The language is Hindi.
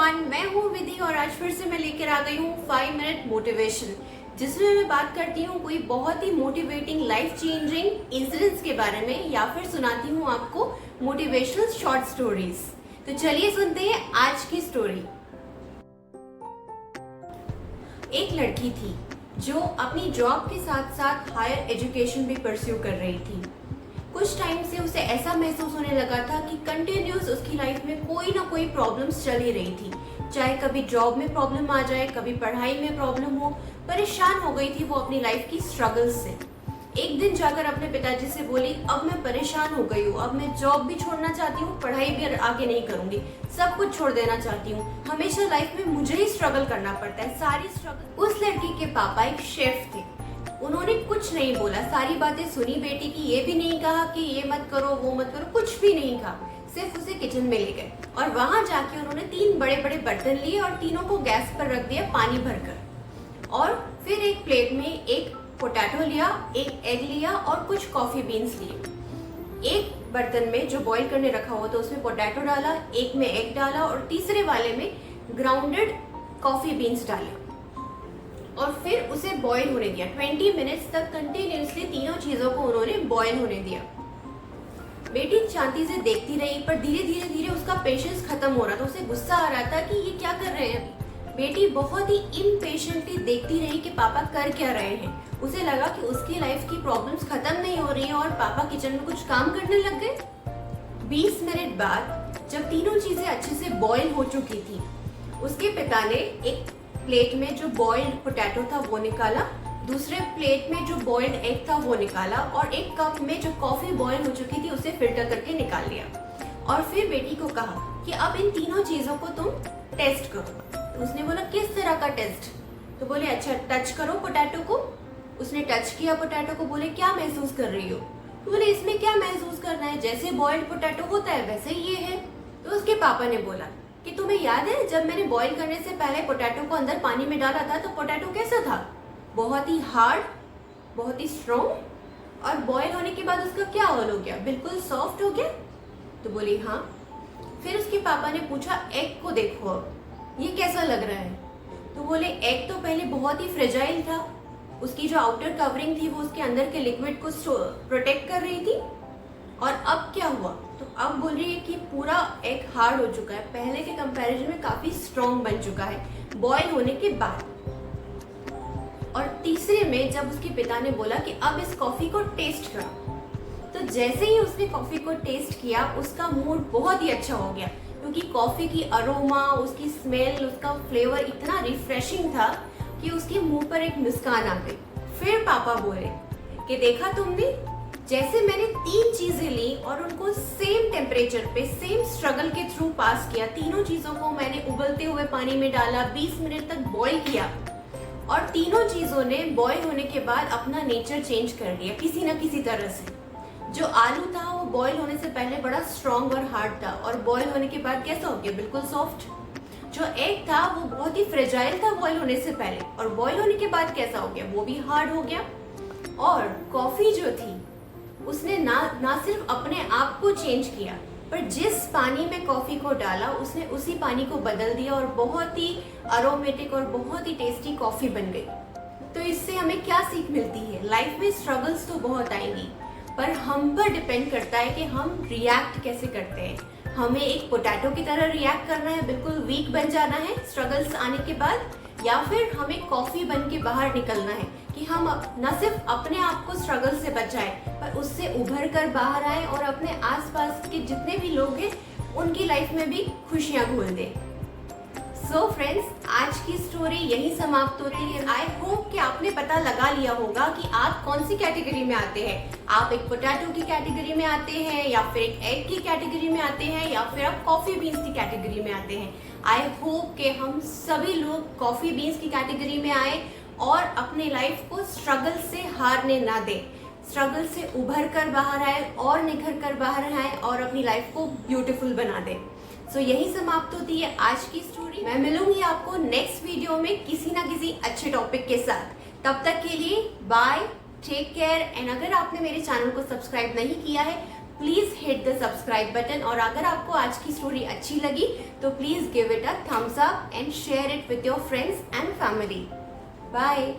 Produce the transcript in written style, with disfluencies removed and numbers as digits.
एवरीवन, मैं हूँ विधि और आज फिर से मैं लेकर आ गई हूँ 5 मिनट मोटिवेशन, जिसमें मैं बात करती हूँ कोई बहुत ही मोटिवेटिंग लाइफ चेंजिंग इंसिडेंट्स के बारे में या फिर सुनाती हूँ आपको मोटिवेशनल शॉर्ट स्टोरीज। तो चलिए सुनते हैं आज की स्टोरी। एक लड़की थी जो अपनी जॉब के साथ साथ हायर एजुकेशन भी परस्यू कर रही थी। कुछ टाइम से उसे ऐसा महसूस होने लगा था कि कंटिन्यूस उसकी लाइफ में कोई ना कोई प्रॉब्लम्स चल ही रही थी। चाहे कभी जॉब में प्रॉब्लम आ जाए, कभी पढ़ाई में प्रॉब्लम हो। परेशान हो गई थी वो अपनी लाइफ की स्ट्रगल्स से। एक दिन जाकर अपने पिताजी से बोली, अब मैं परेशान हो गई हूँ, अब मैं जॉब भी छोड़ना चाहती हूँ, पढ़ाई भी आगे नहीं करूंगी, सब कुछ छोड़ देना चाहती हूँ। हमेशा लाइफ में मुझे ही स्ट्रगल करना पड़ता है, सारी स्ट्रगल। उस लड़की के पापा एक शेफ थे। उन्होंने कुछ नहीं बोला, सारी बातें सुनी बेटी की, ये भी नहीं कहा कि ये मत करो वो मत करो, कुछ भी नहीं कहा। सिर्फ उसे किचन में ले गए और वहां जाके उन्होंने 3 बड़े बड़े बर्तन लिए और तीनों को गैस पर रख दिया पानी भरकर। और फिर एक प्लेट में एक पोटैटो लिया, एक एग लिया और कुछ कॉफी बीन्स लिए। एक बर्तन में जो बॉईल करने रखा हुआ था उसमें पोटैटो डाला, एक में एग डाला और तीसरे वाले में ग्राउंडेड कॉफी बीन्स डाले और फिर उसे बॉईल होने दिया। 20 मिनट्स तक कंटिन्यूसली तीनों चीजों को उन्होंने बॉईल होने दिया। बेटी शांति से देखती रही, पर धीरे धीरे उसका पेशेंस खत्म हो रहा था। उसे गुस्सा आ रहा था कि ये क्या कर रहे हैं अभी। बेटी बहुत ही इम्पेशेंटली देखती रही कि पापा कर क्या रहे हैं। उसे लगा कि उसकी लाइफ की प्रॉब्लम्स खत्म नहीं हो रही हैं और पापा किचन में कुछ काम करने लग गए। 20 मिनट बाद जब तीनों चीजें अच्छे से बॉईल हो चुकी थी, उसके पिता ने एक प्लेट में जो बॉइल्ड पोटैटो था वो निकाला, दूसरे प्लेट में जो बॉइल्ड एग था वो निकाला और एक कप में जो कॉफी बॉईल हो चुकी थी उसे फिल्टर करके निकाल लिया। और फिर बेटी को कहा कि अब इन तीनों चीजों को तुम टेस्ट करो। तो उसने बोला, किस तरह का टेस्ट? तो बोले, अच्छा टच करो पोटैटो को। उसने टच किया पोटैटो को। बोले, क्या महसूस कर रही हो? तो बोले, इसमें क्या महसूस करना है, जैसे बॉइल्ड पोटैटो होता है वैसे ही ये है। तो उसके पापा ने बोला कि तुम्हें याद है जब मैंने बॉईल करने से पहले पोटैटो को अंदर पानी में डाला था तो पोटैटो कैसा था? बहुत ही हार्ड, बहुत ही स्ट्रॉन्ग, और बॉईल होने के बाद उसका क्या हाल हो गया? बिल्कुल सॉफ्ट हो गया। तो बोली हाँ। फिर उसके पापा ने पूछा, एग को देखो ये कैसा लग रहा है? तो बोले, एग तो पहले बहुत ही फ्रेजाइल था, उसकी जो आउटर कवरिंग थी वो उसके अंदर के लिक्विड को प्रोटेक्ट कर रही थी। और अब क्या हुआ? तो अब बोल रही है कि पूरा एग हार्ड हो चुका है, पहले के कंपैरिजन में काफी स्ट्रॉन्ग बन चुका है बॉईल होने के बाद। और तीसरे में जब उसके पिता ने बोला कि अब इस कॉफी को टेस्ट करो, तो जैसे ही उसने कॉफी को टेस्ट किया उसका मूड बहुत ही अच्छा हो गया, क्योंकि कॉफी की अरोमा, उसकी स्मेल, उसका फ्लेवर इतना रिफ्रेशिंग था कि उसके मुंह पर एक मुस्कान आ गई। फिर पापा बोले कि देखा तुमने, जैसे मैंने 3 चीजें ली और उनको सेम टेम्परेचर पे सेम स्ट्रगल के थ्रू पास किया, तीनों चीजों को मैंने उबलते हुए पानी में डाला, 20 मिनट तक बॉईल किया और तीनों चीजों ने बॉईल होने के बाद अपना नेचर चेंज कर लिया किसी न किसी तरह से। जो आलू था वो बॉईल होने से पहले बड़ा स्ट्रॉन्ग और हार्ड था और बॉईल होने के बाद कैसा हो गया? बिल्कुल सॉफ्ट। जो एग था वो बहुत ही फ्रेजाइल था बॉईल होने से पहले और बॉईल होने के बाद कैसा हो गया? वो भी हार्ड हो गया। और कॉफी जो थी उसने ना सिर्फ अपने आप को चेंज किया, पर जिस पानी में कॉफी को डाला उसने उसी पानी को बदल दिया और बहुत ही अरोमेटिक और बहुत ही टेस्टी कॉफी बन गई। तो इससे हमें क्या सीख मिलती है? लाइफ में स्ट्रगल्स तो बहुत आएंगी, पर हम पर डिपेंड करता है कि हम रिएक्ट कैसे करते हैं। हमें एक पोटैटो की तरह रिएक्ट करना है, बिल्कुल वीक बन जाना है स्ट्रगल्स आने के बाद, या फिर हमें कॉफी बन के बाहर निकलना है कि हम न सिर्फ अपने आप को स्ट्रगल से बचाएं, पर उससे उभर कर बाहर आए और अपने आसपास के जितने भी लोग हैं उनकी लाइफ में भी खुशियां घोल दें। सो फ्रेंड्स, आज की स्टोरी यही समाप्त होती है। आई होप कि आपने पता लगा लिया होगा कि आप कौन सी कैटेगरी में आते हैं। आप एक पोटैटो की कैटेगरी में आते हैं, या फिर एक एग की कैटेगरी में आते हैं, या फिर आप कॉफी बीन्स की कैटेगरी में आते हैं। आई होप कि हम सभी लोग कॉफी बीन्स की कैटेगरी में आए और अपने लाइफ को स्ट्रगल से हारने ना दें, स्ट्रगल से उभर कर बाहर आए और निखर कर बाहर आए और अपनी लाइफ को ब्यूटीफुल बना दें। सो यही समाप्त होती है आज की स्टोरी। मैं मिलूंगी आपको नेक्स्ट वीडियो में किसी ना किसी अच्छे टॉपिक के साथ। तब तक के लिए बाय, टेक केयर। एंड अगर आपने मेरे चैनल को सब्सक्राइब नहीं किया है please hit the subscribe button, और अगर आपको आज की स्टोरी अच्छी लगी तो please give it a thumbs up and share it with your friends and family. Bye.